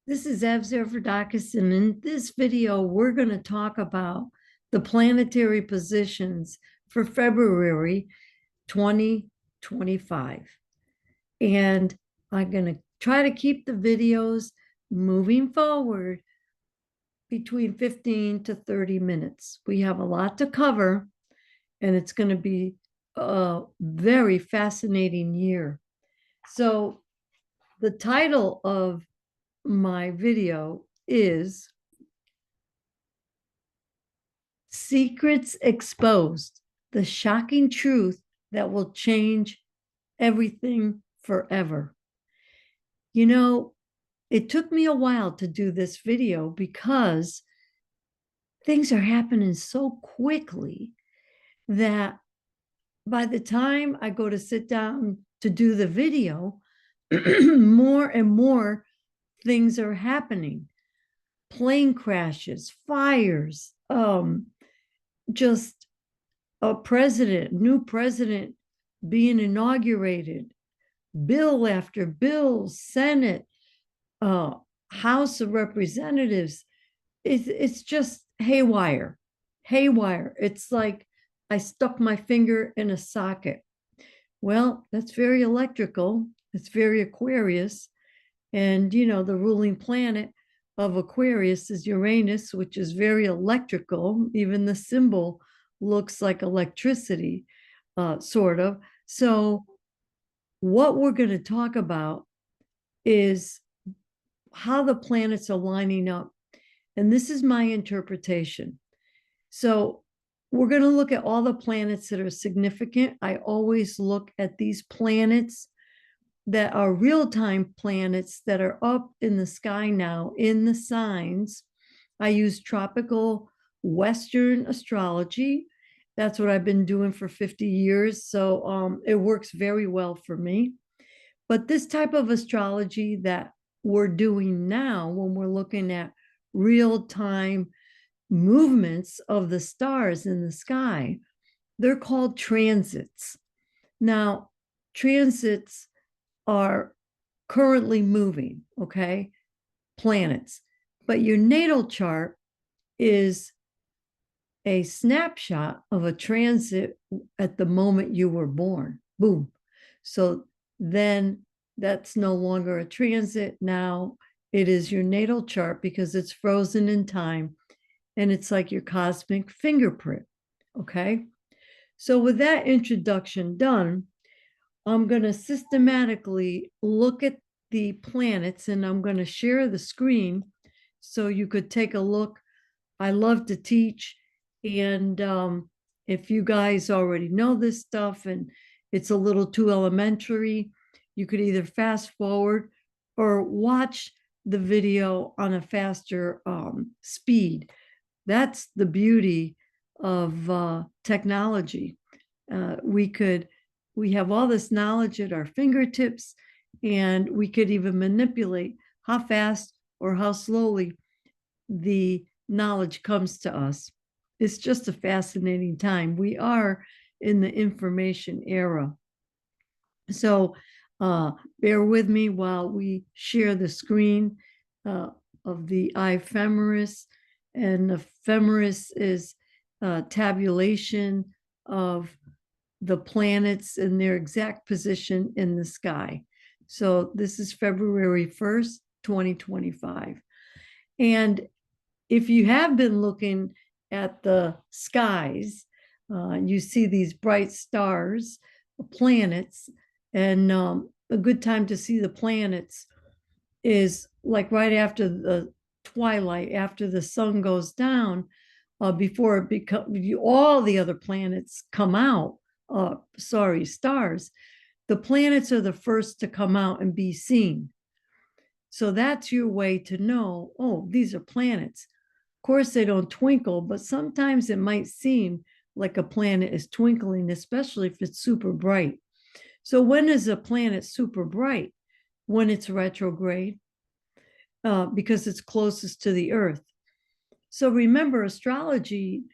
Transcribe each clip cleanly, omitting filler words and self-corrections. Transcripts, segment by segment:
This is Ev, and in this video, we're going to talk about the planetary positions for February 2025. And I'm going to try to keep the videos moving forward between 15 to 30 minutes. We have a lot to cover, and it's going to be a very fascinating year. So, the title of my video is Secrets Exposed, the shocking truth that will change everything forever. You know, it took me a while to do this video because things are happening so quickly that by the time I go to sit down to do the video, more and more things are happening. Plane crashes, fires, just new president being inaugurated, bill after bill, Senate, House of Representatives. It's just haywire, haywire. It's like I stuck my finger in a socket. Well, that's very electrical. It's very Aquarius. And, the ruling planet of Aquarius is Uranus, which is very electrical. Even the symbol looks like electricity, sort of. So, what we're going to talk about is how the planets are lining up. And this is my interpretation. So, we're going to look at all the planets that are significant. I always look at these planets that are real-time planets that are up in the sky now in the signs. I use tropical Western astrology. That's what I've been doing for 50 years. So it works very well for me. But this type of astrology that we're doing now, when we're looking at real-time movements of the stars in the sky, they're called transits. Now, transits are currently moving, okay? Planets. But your natal chart is a snapshot of a transit at the moment you were born. Boom. So then that's no longer a transit. Now it is your natal chart because it's frozen in time and it's like your cosmic fingerprint. Okay. So with that introduction done, I'm going to systematically look at the planets and I'm going to share the screen so you could take a look. I love to teach. And if you guys already know this stuff and it's a little too elementary, you could either fast forward or watch the video on a faster speed. That's the beauty of technology. We have all this knowledge at our fingertips, and we could even manipulate how fast or how slowly the knowledge comes to us. It's just a fascinating time. We are in the information era. So bear with me while we share the screen of the ephemeris. And ephemeris is tabulation of the planets and their exact position in the sky. So this is February 1st, 2025. And if you have been looking at the skies, you see these bright stars, planets, and a good time to see the planets is like right after the twilight, after the sun goes down, before it becomes all the other planets come out. Stars. The planets are the first to come out and be seen. So that's your way to know, oh, these are planets. Of course, they don't twinkle, but sometimes it might seem like a planet is twinkling, especially if it's super bright. So when is a planet super bright? When it's retrograde, because it's closest to the Earth. So remember, astrology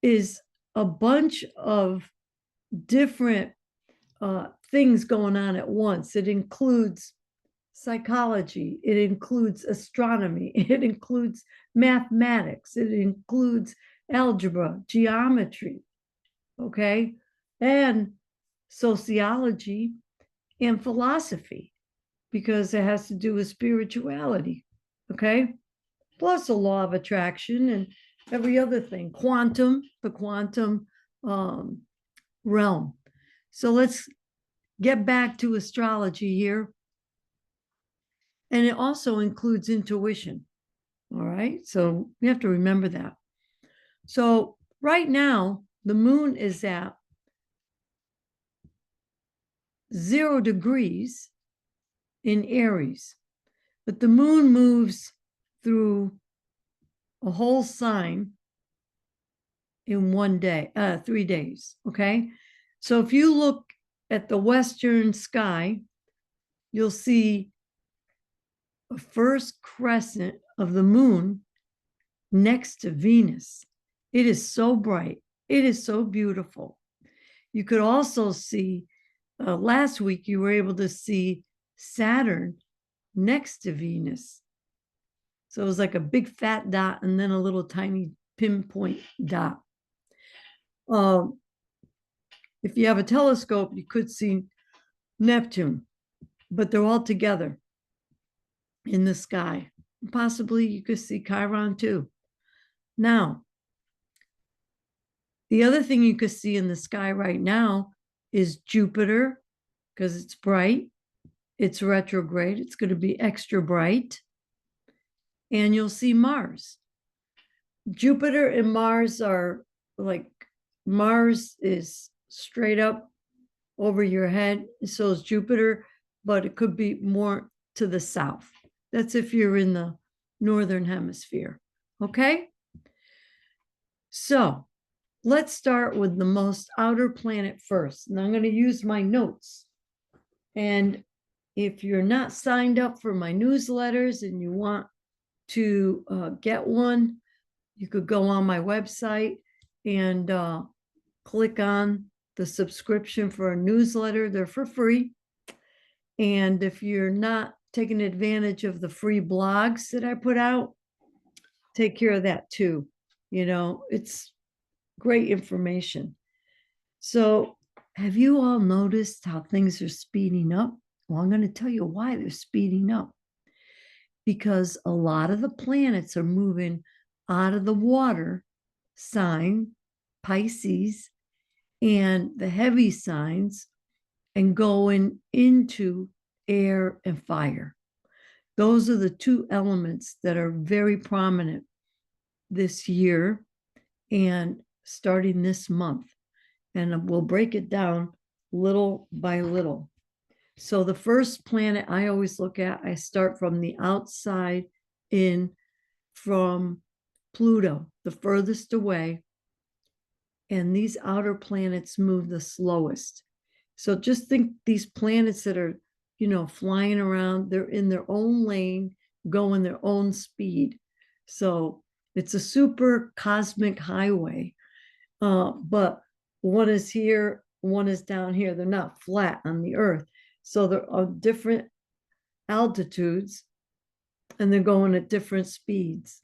is a bunch of different things going on at once. It includes psychology, it includes astronomy, it includes mathematics, it includes algebra, geometry, okay, and sociology and philosophy, because it has to do with spirituality, okay, plus a law of attraction and every other thing, the quantum realm. So let's get back to astrology here. And it also includes intuition. All right. So we have to remember that. So right now, the moon is at 0 degrees in Aries, but the moon moves through a whole sign in 1 day, 3 days. Okay. So if you look at the western sky, you'll see a first crescent of the moon next to Venus. It is so bright. It is so beautiful. You could also see, last week, you were able to see Saturn next to Venus. So it was like a big fat dot and then a little tiny pinpoint dot. If you have a telescope, you could see Neptune, but they're all together in the sky. Possibly you could see Chiron too. Now, the other thing you could see in the sky right now is Jupiter, because it's bright, it's retrograde, it's going to be extra bright, and you'll see Mars. Jupiter and Mars are like, Mars is straight up over your head, so is Jupiter, but it could be more to the south. That's if you're in the northern hemisphere. Okay? So let's start with the most outer planet first. And I'm going to use my notes. And if you're not signed up for my newsletters and you want to get one, you could go on my website and click on the subscription for a newsletter. They're for free. And if you're not taking advantage of the free blogs that I put out, take care of that too. You know, it's great information. So have you all noticed how things are speeding up? Well, I'm going to tell you why they're speeding up. Because a lot of the planets are moving out of the water sign, Pisces, and the heavy signs, and going into air and fire. Those are the two elements that are very prominent this year and starting this month. And we'll break it down little by little. So the first planet I always look at, I start from the outside in, from Pluto, the furthest away. And these outer planets move the slowest. So just think these planets that are, you know, flying around, they're in their own lane, going their own speed. So it's a super cosmic highway. But one is here, one is down here. They're not flat on the earth. So they're on different altitudes and they're going at different speeds.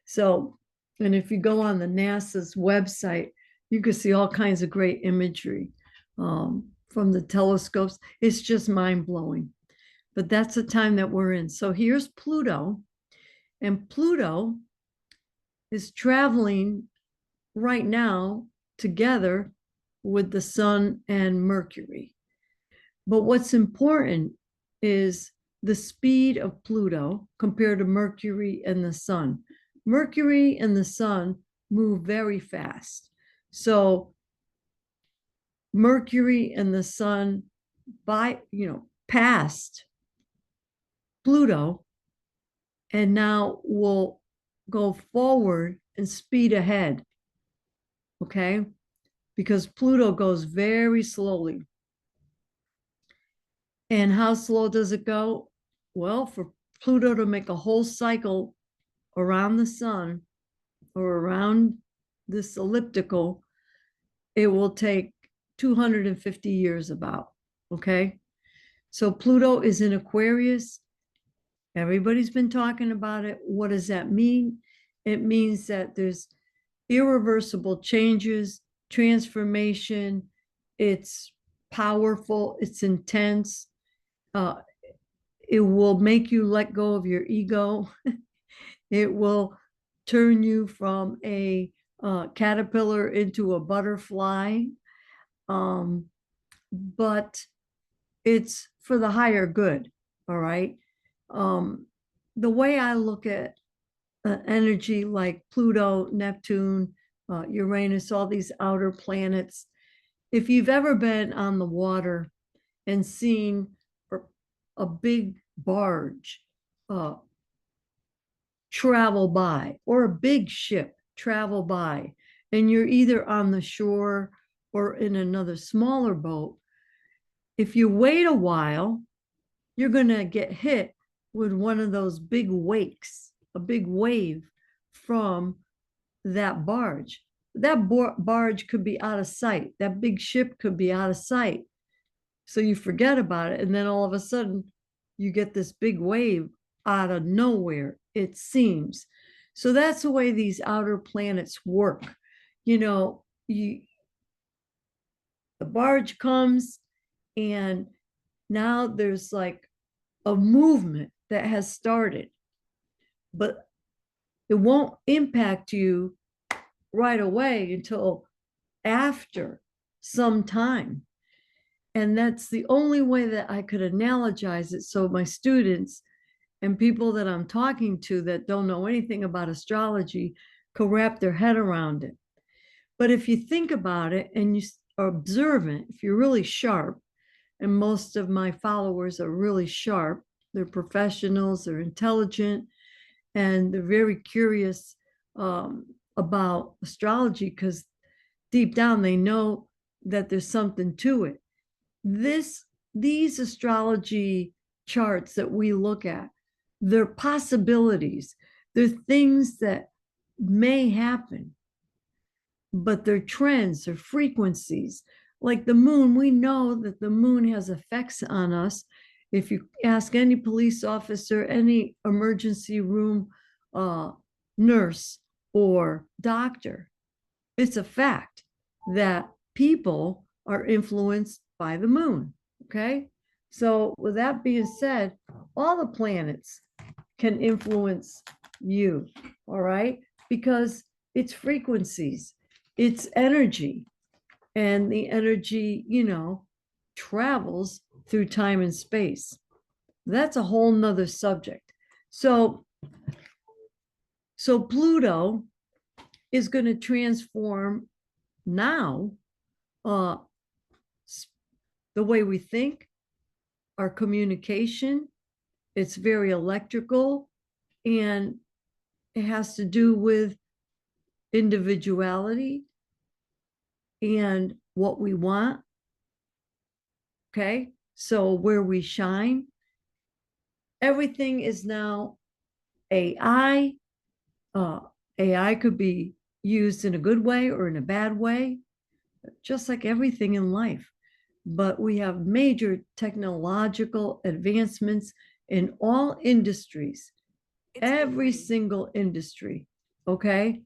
So, and if you go on the NASA's website, you can see all kinds of great imagery from the telescopes. It's just mind blowing. But that's the time that we're in. So here's Pluto, and Pluto is traveling right now together with the Sun and Mercury. But what's important is the speed of Pluto compared to Mercury and the Sun. Mercury and the Sun move very fast. So Mercury and the Sun passed Pluto, and now will go forward and speed ahead. Okay? Because Pluto goes very slowly. And how slow does it go? Well, for Pluto to make a whole cycle around the sun or around this elliptical, it will take 250 years about, okay? So Pluto is in Aquarius, Everybody's been talking about it. What does that mean? It means that there's irreversible changes, transformation. It's powerful, it's intense. Uh, it will make you let go of your ego. It will turn you from a caterpillar into a butterfly. But it's for the higher good. All right. The way I look at energy like Pluto, Neptune, Uranus, all these outer planets, if you've ever been on the water and seen a big barge uh, travel by, or a big ship travel by, and you're either on the shore or in another smaller boat, if you wait a while, you're going to get hit with one of those big wakes, a big wave from that barge. That barge could be out of sight. That big ship could be out of sight. So you forget about it. And then all of a sudden, you get this big wave out of nowhere, it seems. So that's the way these outer planets work. You know, the barge comes, and now there's like a movement that has started, but it won't impact you right away until after some time. And that's the only way that I could analogize it. So my students and people that I'm talking to that don't know anything about astrology could wrap their head around it. But if you think about it and you are observant, if you're really sharp, and most of my followers are really sharp, they're professionals, they're intelligent, and they're very curious about astrology because deep down they know that there's something to it. These astrology charts that we look at, they're possibilities, they're things that may happen, but they're trends, they're frequencies. Like the moon, we know that the moon has effects on us. If you ask any police officer, any emergency room nurse or doctor, it's a fact that people are influenced by the moon. Okay. So, with that being said, all the planets can influence you. All right. Because it's frequencies, it's energy, and the energy, travels through time and space. That's a whole nother subject. So Pluto is going to transform now the way we think, our communication. It's very electrical, and it has to do with individuality and what we want. Okay. So where we shine, everything is now AI. AI could be used in a good way or in a bad way, just like everything in life. But we have major technological advancements in all industries, every single industry. Okay.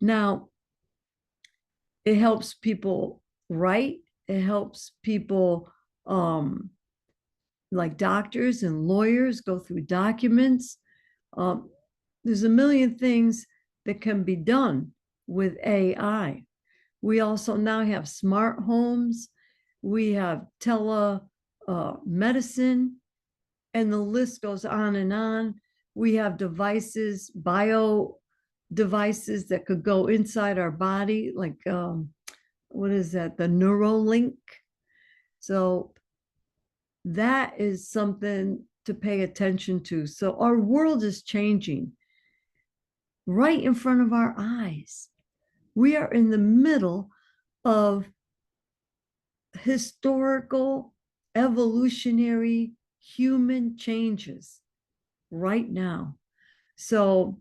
Now, it helps people write, it helps people, like doctors and lawyers, go through documents. There's a million things that can be done with AI. We also now have smart homes, we have medicine, and the list goes on and on. We have devices, bio devices that could go inside our body, like what is that? The Neuralink. So that is something to pay attention to. So our world is changing right in front of our eyes. We are in the middle of historical, evolutionary, human changes right now. So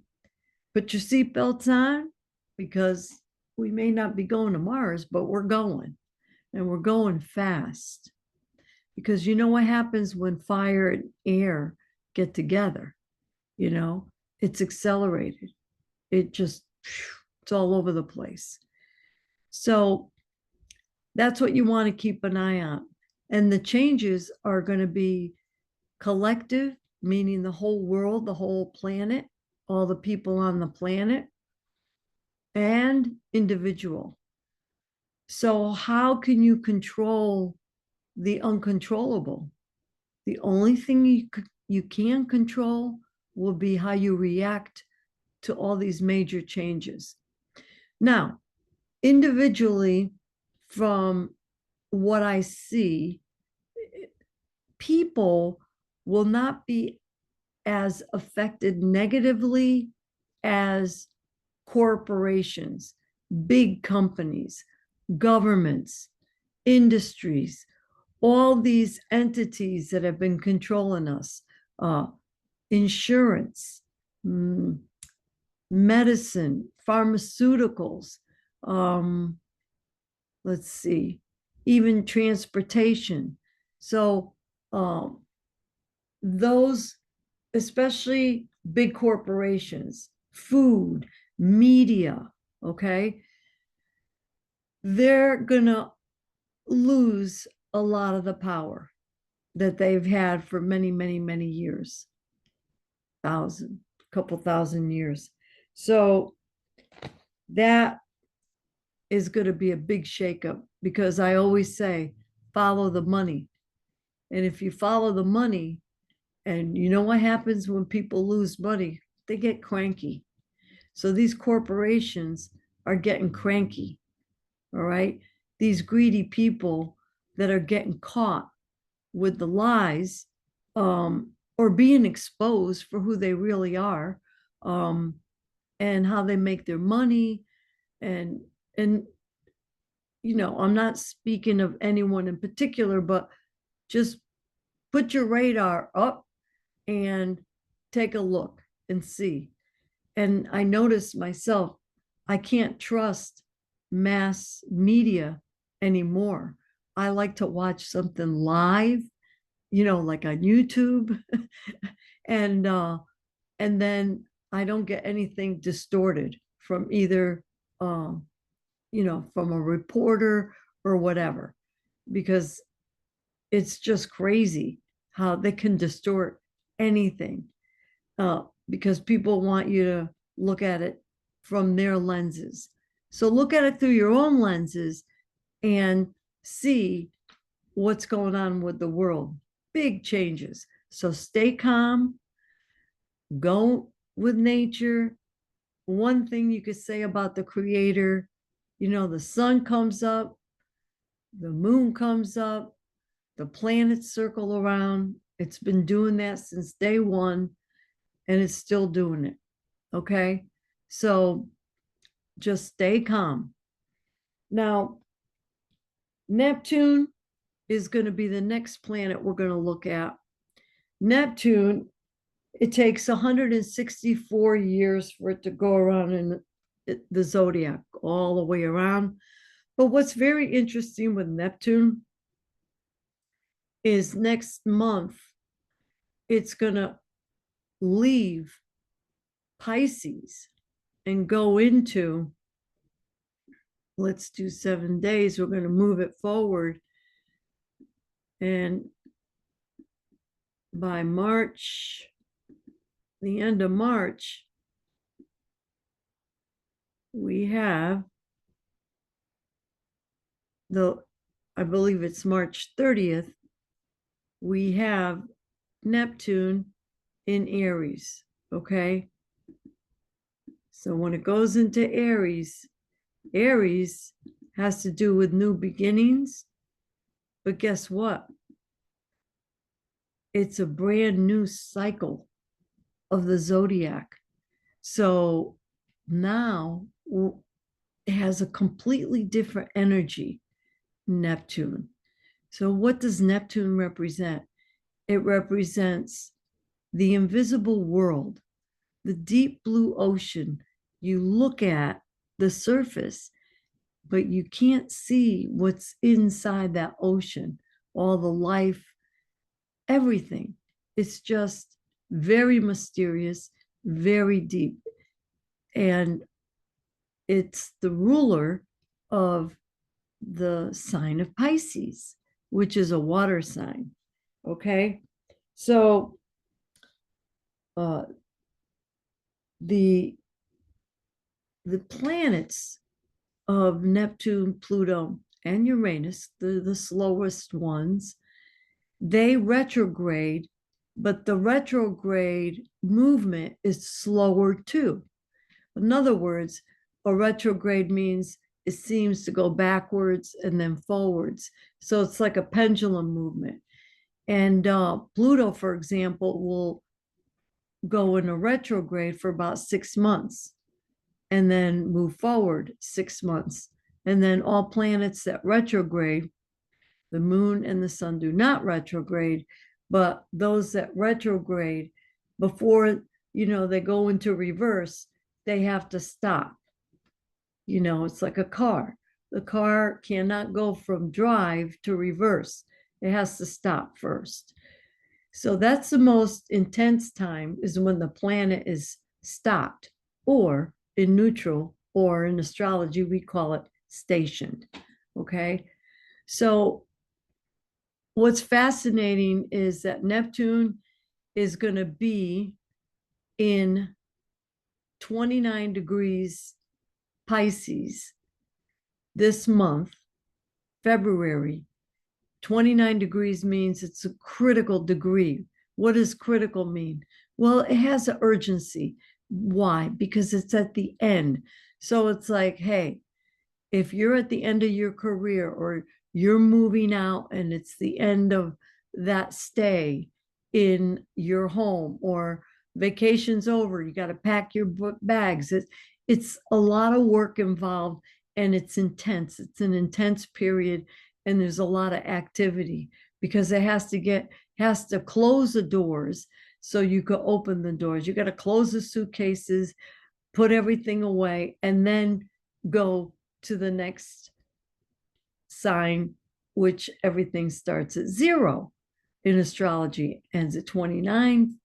put your seatbelts on, because we may not be going to Mars, but we're going, and we're going fast. Because you know what happens when fire and air get together. It's accelerated. It's all over the place. So that's what you want to keep an eye on. And the changes are going to be collective, meaning the whole world, the whole planet, all the people on the planet, and individual. So how can you control the uncontrollable? The only thing you can control will be how you react to all these major changes. Now, individually, from what I see, people will not be as affected negatively as corporations, big companies, governments, industries, all these entities that have been controlling us, insurance, medicine, pharmaceuticals, let's see, even transportation. So those, especially big corporations, food, media, okay, they're gonna lose a lot of the power that they've had for many, many, many years, couple thousand years. So that is going to be a big shakeup, because I always say, follow the money. And if you follow the money, and you know what happens when people lose money? They get cranky. So these corporations are getting cranky, all right? These greedy people that are getting caught with the lies, or being exposed for who they really are, and how they make their money. And I'm not speaking of anyone in particular, but just put your radar up and take a look and see. And I noticed myself, I can't trust mass media anymore. I like to watch something live, like on YouTube. and then I don't get anything distorted from either from a reporter or whatever, because it's just crazy how they can distort anything, because people want you to look at it from their lenses. So look at it through your own lenses and see what's going on with the world. Big changes. So stay calm, go with nature. One thing you could say about the creator, the sun comes up, the moon comes up, the planets circle around. It's been doing that since day one, and it's still doing it. Okay. So just stay calm. Now, Neptune is going to be the next planet we're going to look at. Neptune, it takes 164 years for it to go around in the zodiac, all the way around. But what's very interesting with Neptune is next month, it's going to leave Pisces and go into, let's do 7 days. We're going to move it forward. And by March, the end of March, we have I believe it's March 30th, we have Neptune in Aries, okay? So when it goes into Aries, Aries has to do with new beginnings, but guess what? It's a brand new cycle of the zodiac. So now it has a completely different energy, Neptune. So what does Neptune represent? It represents the invisible world, the deep blue ocean. You look at the surface, but you can't see what's inside that ocean, all the life, everything. It's just very mysterious, very deep. And it's the ruler of the sign of Pisces, which is a water sign. Okay. So the planets of Neptune, Pluto, and Uranus, the slowest ones, they retrograde, but the retrograde movement is slower too. In other words, a retrograde means it seems to go backwards and then forwards. So it's like a pendulum movement. And Pluto, for example, will go in a retrograde for about 6 months and then move forward 6 months. And then all planets that retrograde, the moon and the sun do not retrograde, but those that retrograde before, they go into reverse, they have to stop. It's like a car. The car cannot go from drive to reverse. It has to stop first. So that's the most intense time, is when the planet is stopped, or in neutral, or in astrology, we call it stationed. Okay. So what's fascinating is that Neptune is going to be in 29 degrees Pisces this month, February. 29 degrees means it's a critical degree. What does critical mean? Well, it has an urgency. Why? Because it's at the end. So it's like, hey, if you're at the end of your career, or you're moving out and it's the end of that stay in your home, or vacation's over, you got to pack your bags. It's a lot of work involved, and it's intense. It's an intense period, and there's a lot of activity, because it has to close the doors so you could open the doors. You got to close the suitcases, put everything away, and then go to the next sign, which everything starts at 0 in astrology, ends at 29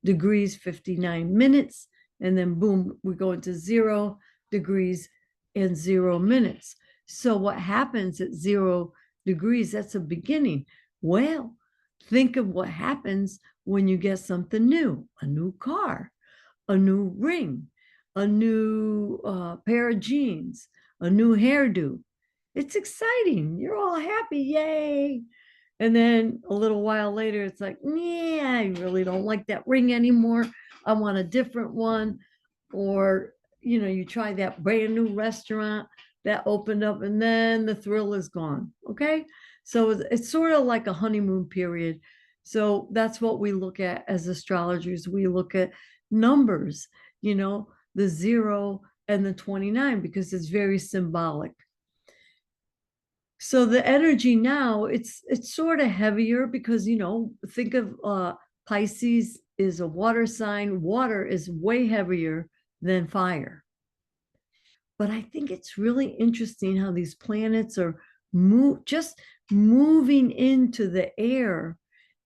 degrees 59 minutes, and then boom, we go into 0 degrees and 0 minutes. So what happens at 0 degrees? That's a beginning. Well, think of what happens when you get something new: a new car, a new ring, a new pair of jeans, a new hairdo. It's exciting. You're all happy. Yay. And then a little while later, it's like, yeah, I really don't like that ring anymore. I want a different one. Or, you try that brand new restaurant that opened up, and then the thrill is gone. Okay. So it's sort of like a honeymoon period. So that's what we look at as astrologers. We look at numbers, the 0 and the 29, because it's very symbolic. So the energy now, it's sort of heavier, because think of Pisces is a water sign. Water is way heavier than fire. But I think it's really interesting how these planets are just moving into the air,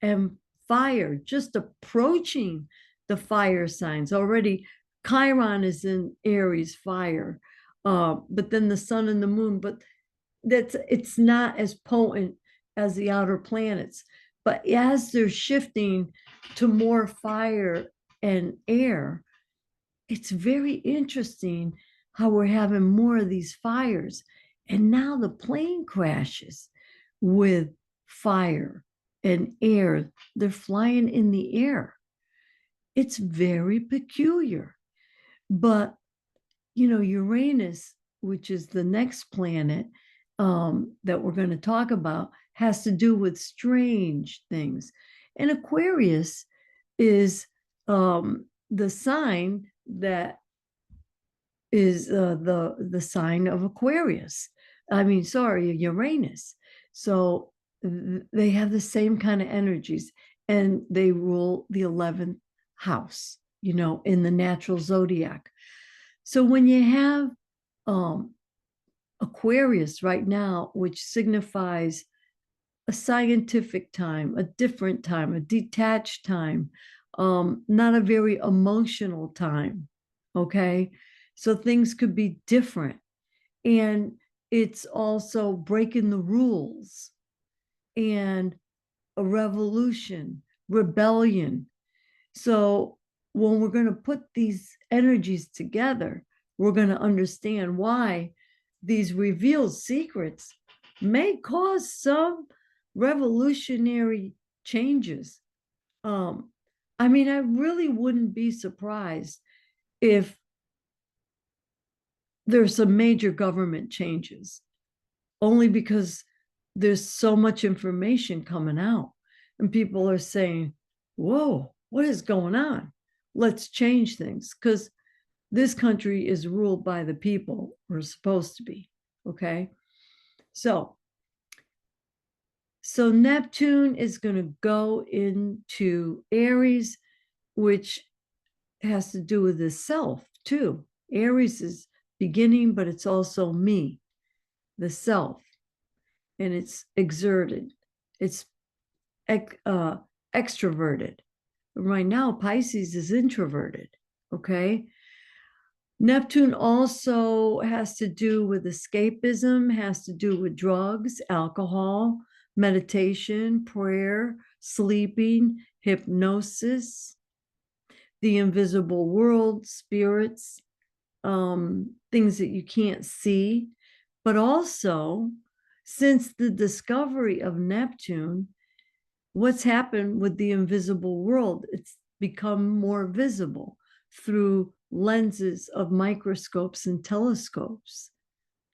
and fire just approaching the fire signs already. Chiron is in Aries, fire, but then the sun and the moon, but it's not as potent as the outer planets. But as they're shifting to more fire and air, it's very interesting how we're having more of these fires. And now the plane crashes with fire and air. They're flying in the air. It's very peculiar. But, Uranus, which is the next planet that we're going to talk about, has to do with strange things. And Aquarius is the sign that is the sign of Aquarius. Uranus. So they have the same kind of energies, and they rule the 11th house, in the natural zodiac. So when you have Aquarius right now, which signifies a scientific time, a different time, a detached time, not a very emotional time. Okay. So things could be different. And it's also breaking the rules and a revolution, rebellion. So when we're going to put these energies together, we're going to understand why these revealed secrets may cause some revolutionary changes. I mean, I really wouldn't be surprised if there's some major government changes, only because there's so much information coming out and people are saying, whoa, what is going on? Let's change things, because this country is ruled by the people. We're supposed to be. Okay. So Neptune is going to go into Aries, which has to do with the self too. Aries is beginning, but it's also me, the self, and it's exerted. It's extroverted. Right now, Pisces is introverted. Okay. Neptune also has to do with escapism, has to do with drugs, alcohol, meditation, prayer, sleeping, hypnosis, the invisible world, spirits, things that you can't see. But also, since the discovery of Neptune, what's happened with the invisible world? It's become more visible through lenses of microscopes and telescopes.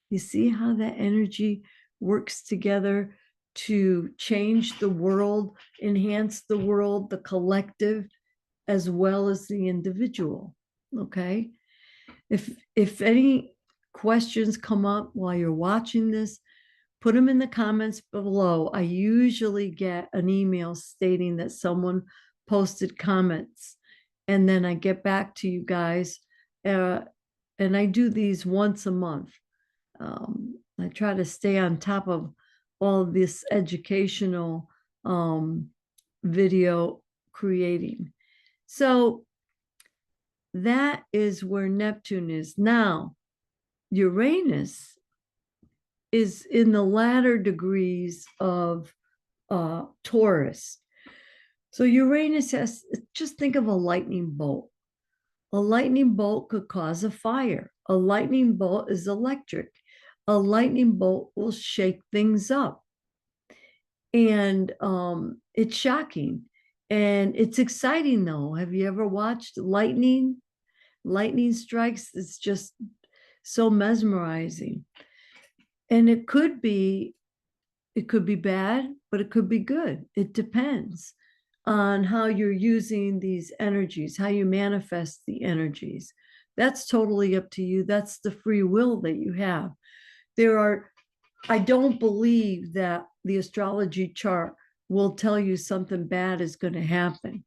You see how that energy works together to change the world, enhance the world, the collective, as well as the individual. Okay. If any questions come up while you're watching this, put them in the comments below. I usually get an email stating that someone posted comments, and then I get back to you guys. And I do these once a month. I try to stay on top of all of this educational video creating. So that is where Neptune is. Now, Uranus is in the latter degrees of Taurus. So Uranus has, just think of a lightning bolt. A lightning bolt could cause a fire. A lightning bolt is electric. A lightning bolt will shake things up. And it's shocking. And it's exciting though. Have you ever watched lightning? Lightning strikes, it's just so mesmerizing. And it could be bad, but it could be good. It depends on how you're using these energies, how you manifest the energies. That's totally up to you. That's the free will that you have. I don't believe that the astrology chart will tell you something bad is going to happen.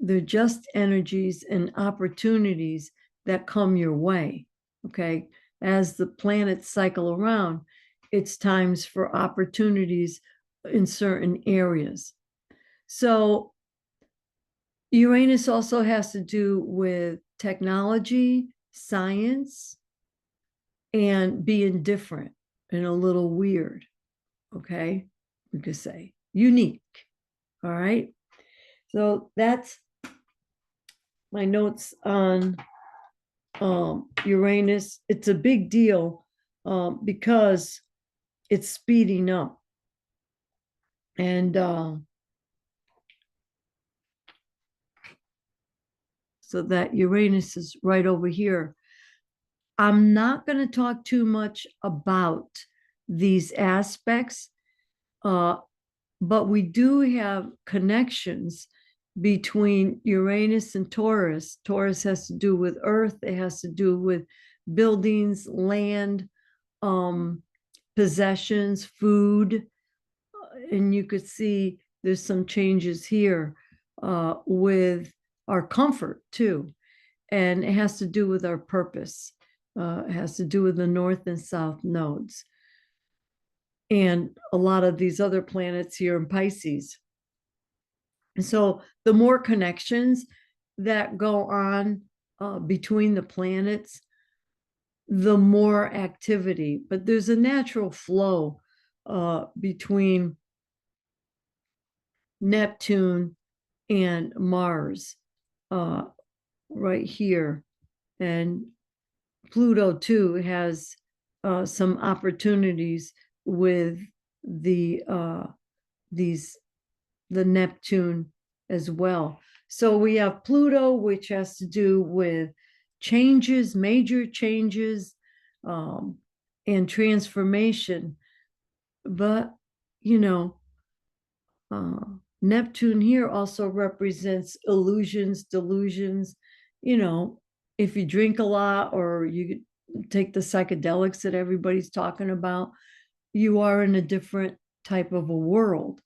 They're just energies and opportunities that come your way. Okay. As the planets cycle around, it's times for opportunities in certain areas. So Uranus also has to do with technology, science, and being different and a little weird. Okay. We could say unique. All right. So that's my notes on Uranus. It's a big deal because it's speeding up. And so that Uranus is right over here. I'm not going to talk too much about these aspects, but we do have connections between Uranus and Taurus. Taurus has to do with earth. It has to do with buildings, land, possessions, food. And you could see there's some changes here with our comfort too. And it has to do with our purpose. It has to do with the north and south nodes. And a lot of these other planets here in Pisces. And so the more connections that go on between the planets, the more activity. But there's a natural flow between Neptune and Mars right here. And Pluto too has some opportunities with the Neptune as well. So we have Pluto, which has to do with changes, major changes, and transformation. But, you know, Neptune here also represents illusions, delusions. You know, if you drink a lot or you take the psychedelics that everybody's talking about, you are in a different type of a world.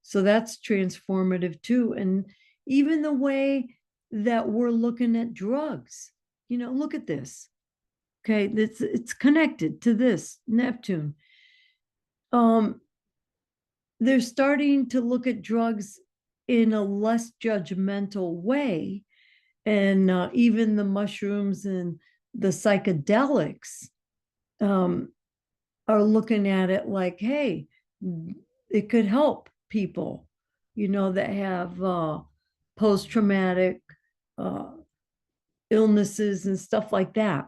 So that's transformative too. And even the way that we're looking at drugs, you know, look at this. Okay, it's connected to this Neptune. They're starting to look at drugs in a less judgmental way, and even the mushrooms and the psychedelics are looking at it like, hey, it could help people, you know, that have post-traumatic illnesses and stuff like that.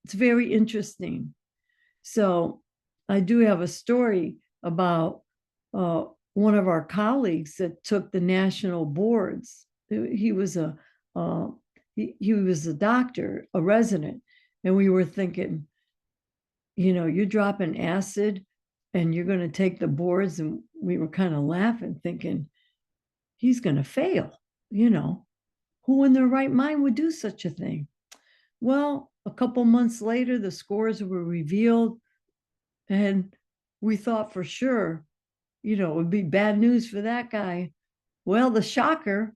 It's very interesting. So I do have a story about one of our colleagues that took the national boards. He was a he was a doctor, a resident, and we were thinking, you know, you're dropping acid and you're going to take the boards, and we were kind of laughing, thinking he's going to fail. You know, who in their right mind would do such a thing? Well, a couple months later, the scores were revealed, and we thought for sure, you know, it would be bad news for that guy. Well, the shocker,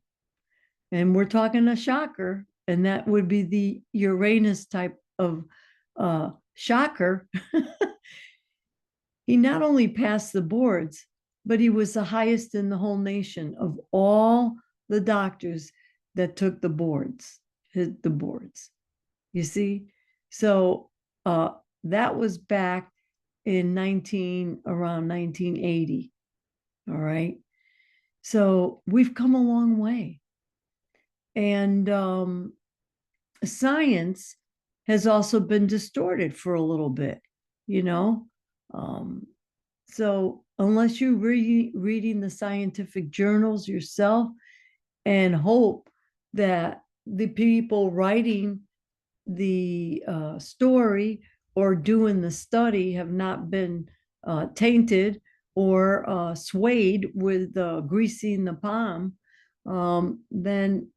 and we're talking a shocker, and that would be the Uranus type of shocker. He not only passed the boards, but he was the highest in the whole nation of all the doctors that took the boards, hit the boards. You see? So that was back in around 1980. All right. So we've come a long way. And science has also been distorted for a little bit, you know? So unless you're reading the scientific journals yourself and hope that the people writing the story or doing the study have not been tainted or swayed with greasing the palm, then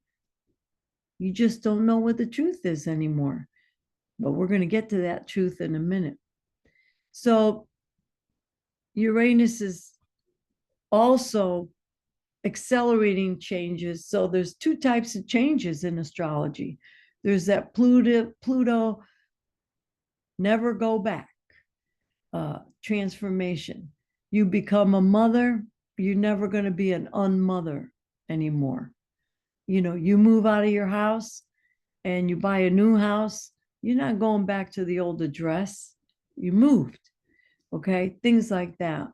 you just don't know what the truth is anymore. But we're going to get to that truth in a minute. So Uranus is also accelerating changes. So there's two types of changes in astrology. There's that Pluto never go back transformation. You become a mother, you're never going to be an unmother anymore. You know, you move out of your house and you buy a new house, you're not going back to the old address. You moved. Okay, things like that.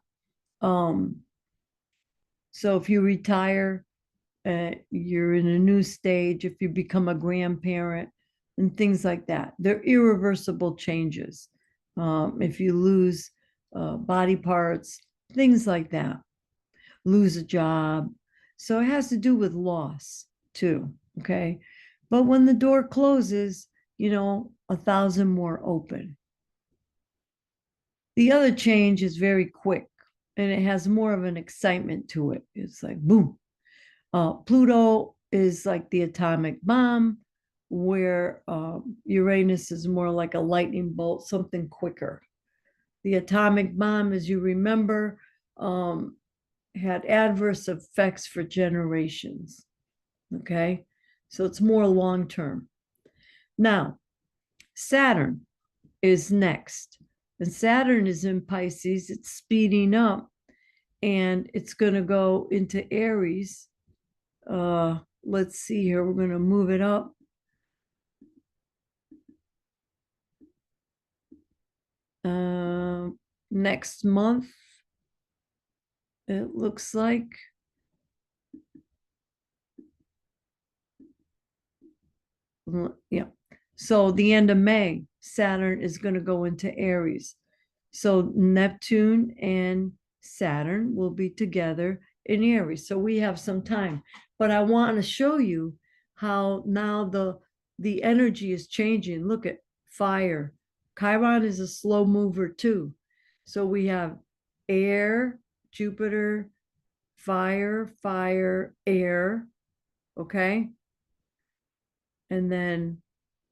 So if you retire, you're in a new stage. If you become a grandparent and things like that, they're irreversible changes. If you lose body parts, things like that, lose a job. So it has to do with loss too. Okay. But when the door closes, you know, 1,000 more open. The other change is very quick and it has more of an excitement to it. It's like boom. Pluto is like the atomic bomb, where Uranus is more like a lightning bolt, something quicker. The atomic bomb, as you remember, had adverse effects for generations. Okay, so it's more long term. Now, Saturn is next, and Saturn is in Pisces. It's speeding up, and it's going to go into Aries Let's see here. We're going to move it up. Next month, it looks like. Yeah. So the end of May, Saturn is going to go into Aries. So Neptune and Saturn will be together in Aries. So we have some time. But I want to show you how now the energy is changing. Look at fire. Chiron is a slow mover too. So we have air, Jupiter, fire, fire, air. Okay. And then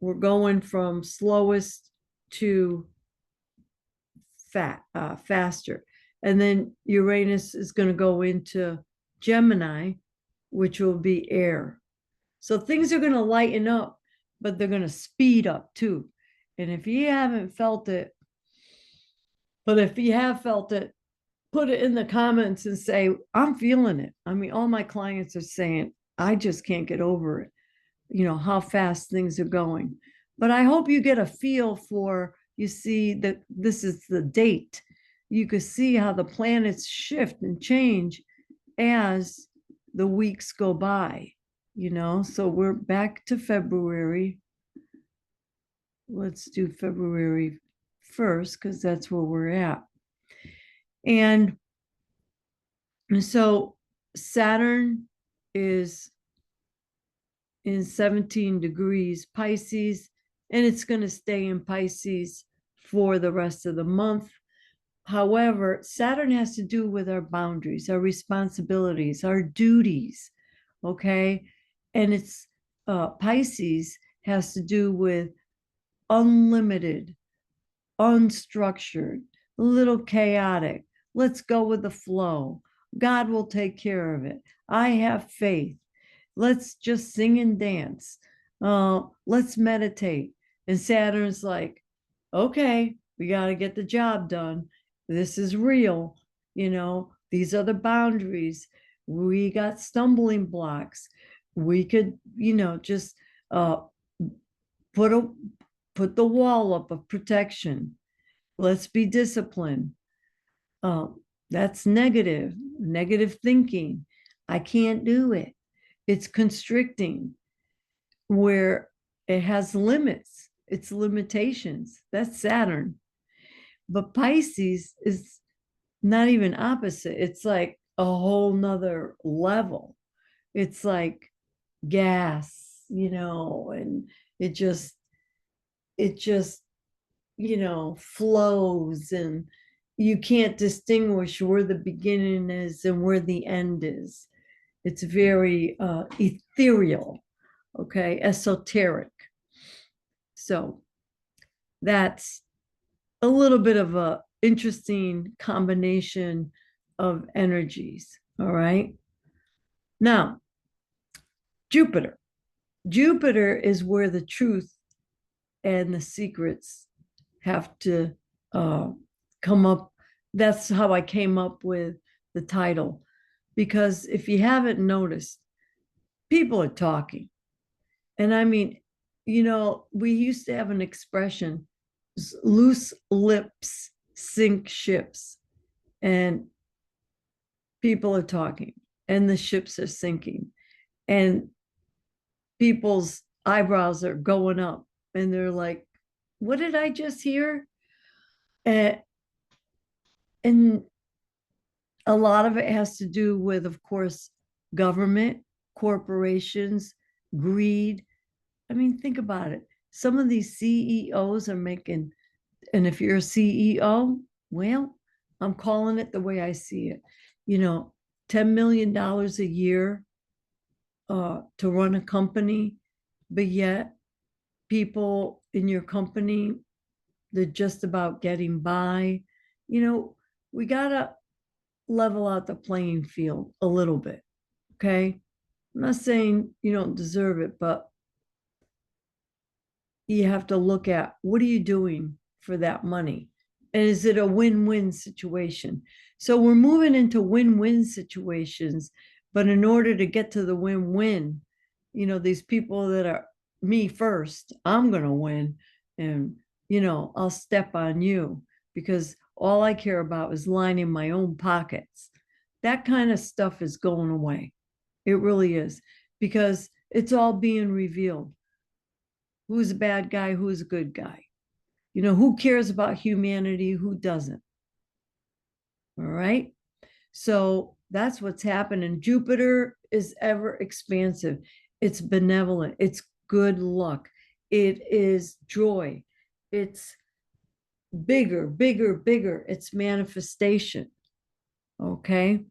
we're going from slowest to faster. And then Uranus is going to go into Gemini, which will be air. So things are going to lighten up, but they're going to speed up too. And if you haven't felt it, but if you have felt it, put it in the comments and say, I'm feeling it. I mean, all my clients are saying, I just can't get over it, how fast things are going. But I hope you get a feel for, you see that this is the date. You can see how the planets shift and change as the weeks go by, So we're back to February. Let's do February 1st, because that's where we're at. And so Saturn is in 17 degrees Pisces, and it's going to stay in Pisces for the rest of the month. However, Saturn has to do with our boundaries, our responsibilities, our duties, okay? And it's Pisces has to do with unlimited, unstructured, a little chaotic. Let's go with the flow. God will take care of it. I have faith. Let's just sing and dance. Let's meditate. And Saturn's like, okay, we got to get the job done. This is real. These are the boundaries. We got stumbling blocks. We could, just put the wall up of protection. Let's be disciplined. That's negative thinking. I can't do it. It's constricting, where it has limits, it's limitations. That's Saturn. But Pisces is not even opposite. It's like a whole nother level. It's like gas, and it just flows, and you can't distinguish where the beginning is and where the end is. It's very ethereal, okay, esoteric. So that's a little bit of a interesting combination of energies, all right? Now, Jupiter. Jupiter is where the truth and the secrets have to come up. That's how I came up with the title. Because if you haven't noticed, people are talking. And I mean, we used to have an expression, loose lips sink ships. And people are talking and the ships are sinking. And people's eyebrows are going up and they're like, what did I just hear? And a lot of it has to do with, of course, government, corporations, greed. I mean, think about it. Some of these CEOs are making, and if you're a CEO, well, I'm calling it the way I see it. $10 million a year to run a company, but yet people in your company, they're just about getting by. We got to level out the playing field a little bit. Okay. I'm not saying you don't deserve it, but you have to look at, what are you doing for that money? And is it a win-win situation? So we're moving into win-win situations But in order to get to the win-win, these people that are me first, I'm going to win. And, I'll step on you because all I care about is lining my own pockets. That kind of stuff is going away. It really is, because it's all being revealed. Who's a bad guy? Who's a good guy? Who cares about humanity? Who doesn't? All right. So that's what's happening. Jupiter is ever expansive. It's benevolent. It's good luck. It is joy. It's bigger, bigger, bigger. It's manifestation. Okay.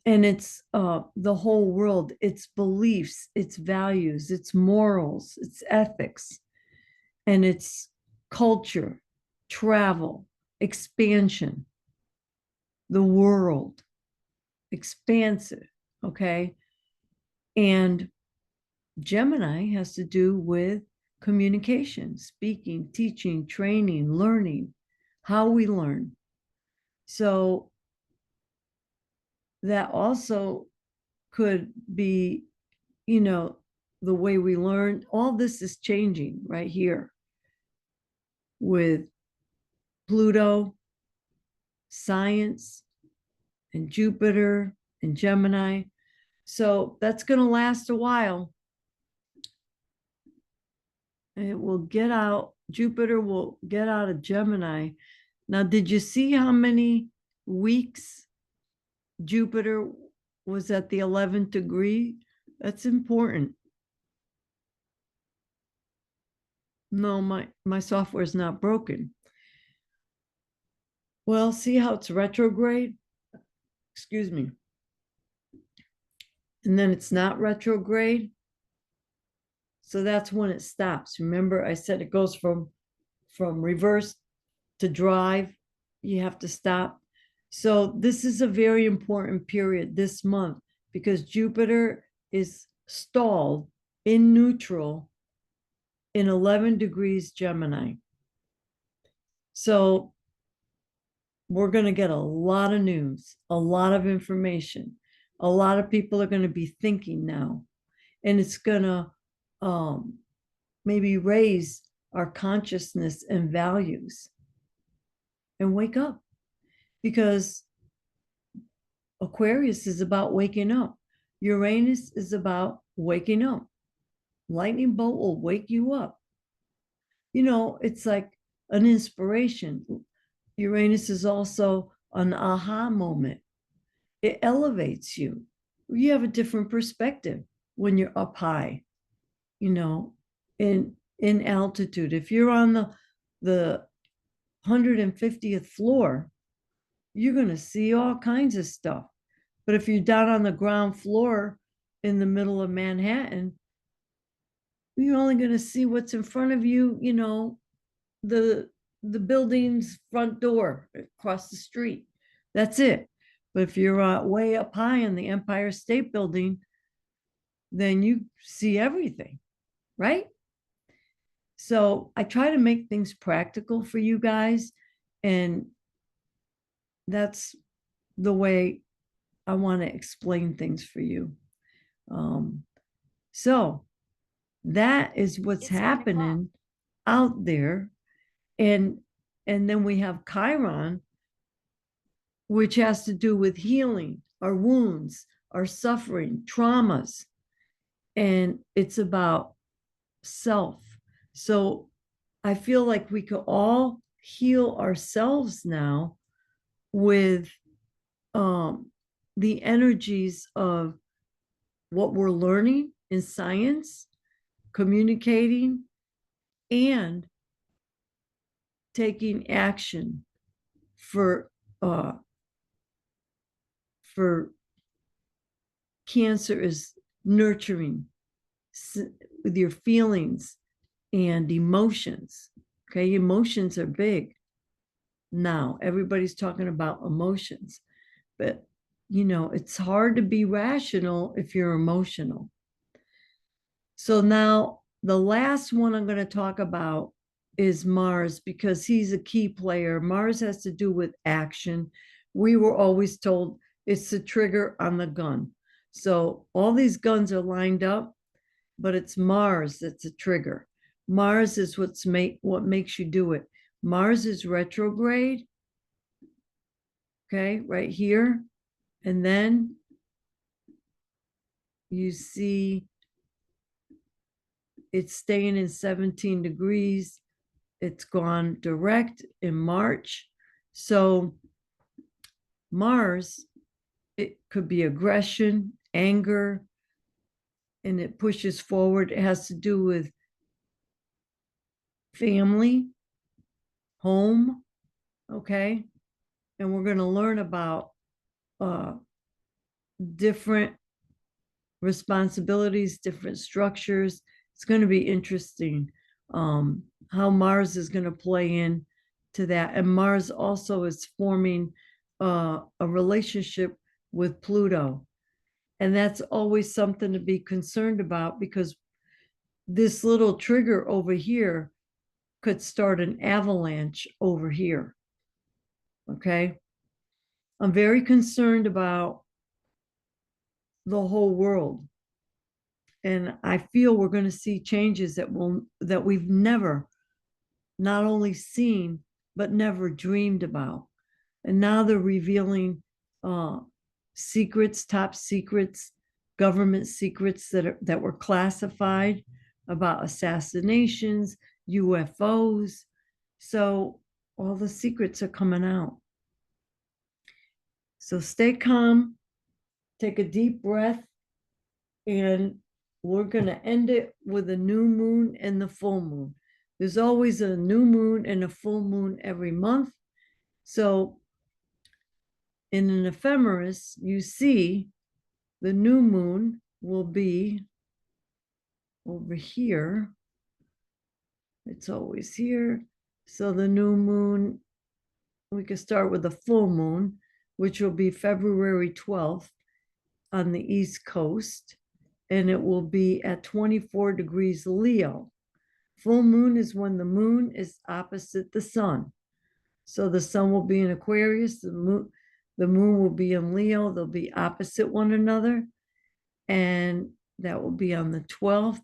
And it's the whole world, its beliefs, its values, its morals, its ethics, and its culture, travel, expansion, the world, expansive. Okay. And Gemini has to do with communication, speaking, teaching, training, learning, how we learn. So that also could be, the way we learn. All this is changing right here with Pluto, science, and Jupiter and Gemini. So that's going to last a while. And it will get out, Jupiter will get out of Gemini. Now, did you see how many weeks Jupiter was at the 11th degree? That's important. No, my software is not broken. Well, see how it's retrograde? Excuse me. And then it's not retrograde. So that's when it stops. Remember, I said it goes from reverse to drive. You have to stop. So this is a very important period this month because Jupiter is stalled in neutral in 11 degrees Gemini. So we're going to get a lot of news, a lot of information. A lot of people are going to be thinking now, and it's going to maybe raise our consciousness and values and wake up, because Aquarius is about waking up. Uranus is about waking up. Lightning bolt will wake you up. It's like an inspiration. Uranus is also an aha moment. It elevates you. You have a different perspective when you're up high, in altitude. If you're on the 150th floor, you're going to see all kinds of stuff. But if you're down on the ground floor in the middle of Manhattan, you're only going to see what's in front of you, the building's front door across the street. That's it. But if you're way up high in the Empire State Building, then you see everything, right? So I try to make things practical for you guys, and that's the way I want to explain things for you. So that is what's happening out there. And then we have Chiron, which has to do with healing our wounds, our suffering, traumas. And it's about self. So I feel like we could all heal ourselves now with the energies of what we're learning in science, communicating, and taking action for Cancer is nurturing with your feelings and emotions. Okay, emotions are big now. Everybody's talking about emotions, but it's hard to be rational if you're emotional. So now the last one I'm going to talk about is Mars, because he's a key player. Mars has to do with action. We were always told it's the trigger on the gun. So all these guns are lined up, but it's Mars that's a trigger. Mars is what makes you do it. Mars is retrograde, okay, right here. And then you see it's staying in 17 degrees. It's gone direct in March. So Mars, it could be aggression, anger, and it pushes forward. It has to do with family, home, okay? And we're going to learn about different responsibilities, different structures. It's going to be interesting how Mars is going to play in to that. And Mars also is forming a relationship with Pluto. And that's always something to be concerned about, because this little trigger over here could start an avalanche over here. Okay. I'm very concerned about the whole world. And I feel we're going to see changes that we've never not only seen, but never dreamed about. And now they're revealing secrets, top secrets, government secrets that were classified about assassinations, UFOs. So all the secrets are coming out. So stay calm, take a deep breath, and we're going to end it with a new moon and the full moon. There's always a new moon and a full moon every month. So in an ephemeris, you see the new moon will be over here. It's always here. So the new moon, we can start with the full moon, which will be February 12th on the East Coast, and it will be at 24 degrees Leo. Full moon is when the moon is opposite the sun. So the sun will be in Aquarius, the moon will be in Leo. They'll be opposite one another. And that will be on the 12th.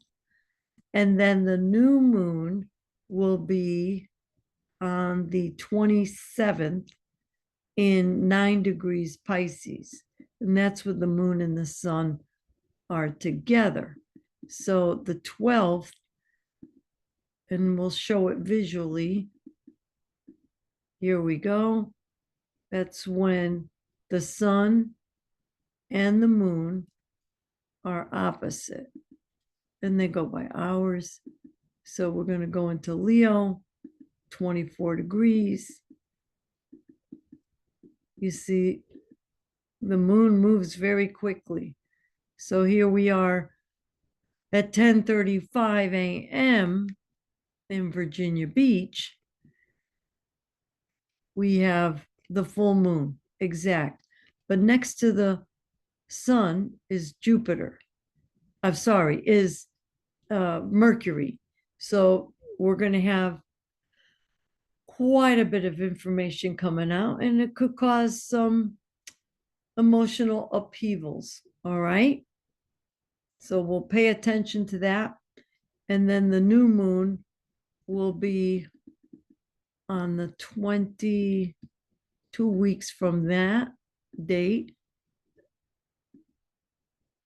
And then the new moon will be on the 27th in 9 degrees Pisces. And that's when the moon and the sun are together. So the 12th, and we'll show it visually. Here we go. That's when the sun and the moon are opposite, and they go by hours. So we're going to go into Leo, 24 degrees. You see, the moon moves very quickly. So here we are at 10:35 a.m. in Virginia Beach. We have the full moon, exact. But next to the sun is Jupiter. I'm sorry, is Mercury. So we're going to have quite a bit of information coming out, and it could cause some emotional upheavals. All right. So we'll pay attention to that. And then the new moon will be on the 22 weeks from that date.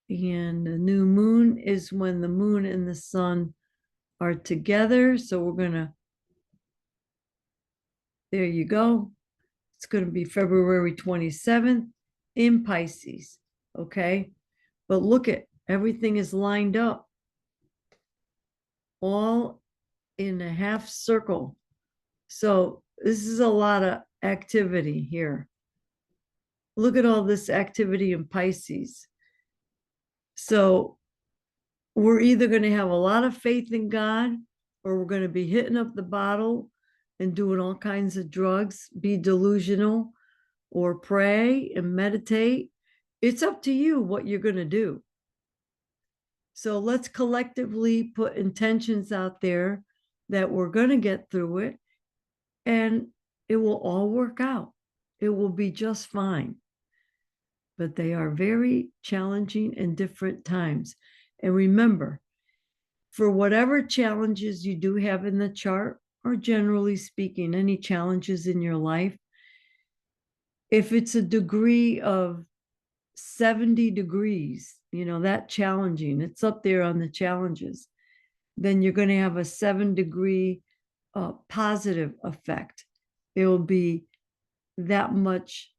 And the new moon is when the moon and the sun are together. So we're going to, there you go. It's going to be February 27th in Pisces. Okay. But look at everything is lined up all in a half circle. So this is a lot of activity here. Look at all this activity in Pisces. So we're either going to have a lot of faith in God, or we're going to be hitting up the bottle and doing all kinds of drugs, be delusional, or pray and meditate. It's up to you what you're going to do. So let's collectively put intentions out there that we're going to get through it, and it will all work out. It will be just fine. but they are very challenging in different times. And remember, for whatever challenges you do have in the chart, or generally speaking, any challenges in your life, if it's a degree of 70 degrees, that challenging, it's up there on the challenges, then you're going to have a 7-degree positive effect. It will be that much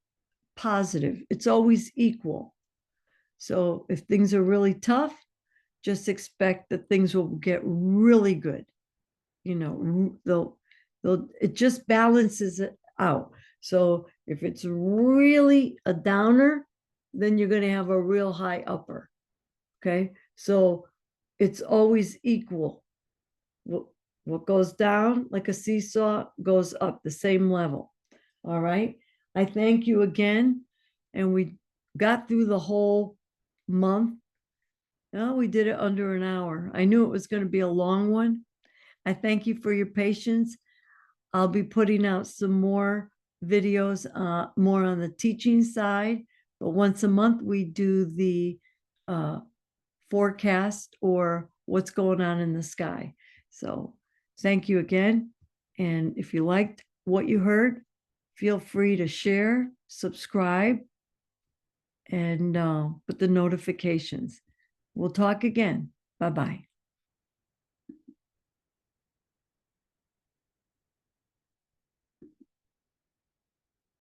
positive. It's always equal. So if things are really tough, just expect that things will get really good. It just balances it out. So if it's really a downer, then you're going to have a real high upper. Okay. So it's always equal. What goes down like a seesaw goes up the same level. All right. I thank you again. And we got through the whole month. Oh, we did it under an hour. I knew it was going to be a long one. I thank you for your patience. I'll be putting out some more videos, more on the teaching side. But once a month, we do the forecast or what's going on in the sky. So thank you again. And if you liked what you heard, feel free to share, subscribe, and put the notifications. We'll talk again. Bye-bye.